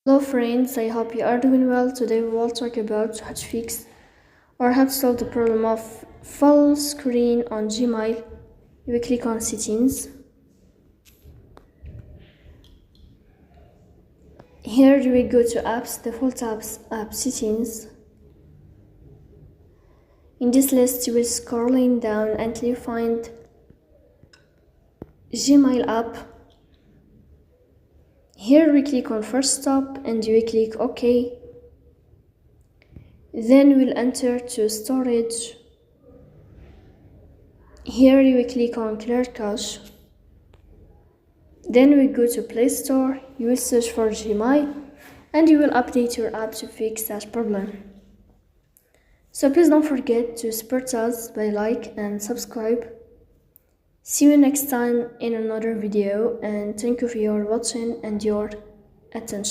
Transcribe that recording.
Hello friends, I hope you are doing well. Today we will talk about how to fix or how to solve the problem of full screen on Gmail. You will click on settings. Here you will go to apps, default apps, app settings. In this list you will scrolling down until you find Gmail app. Here we click on first stop and you will click OK. Then we'll enter to storage. Here you will click on clear cache. Then we go to Play Store, you will search for Gmail and you will update your app to fix that problem. So please don't forget to support us by like and subscribe. See you next time in another video and thank you for your watching and your attention.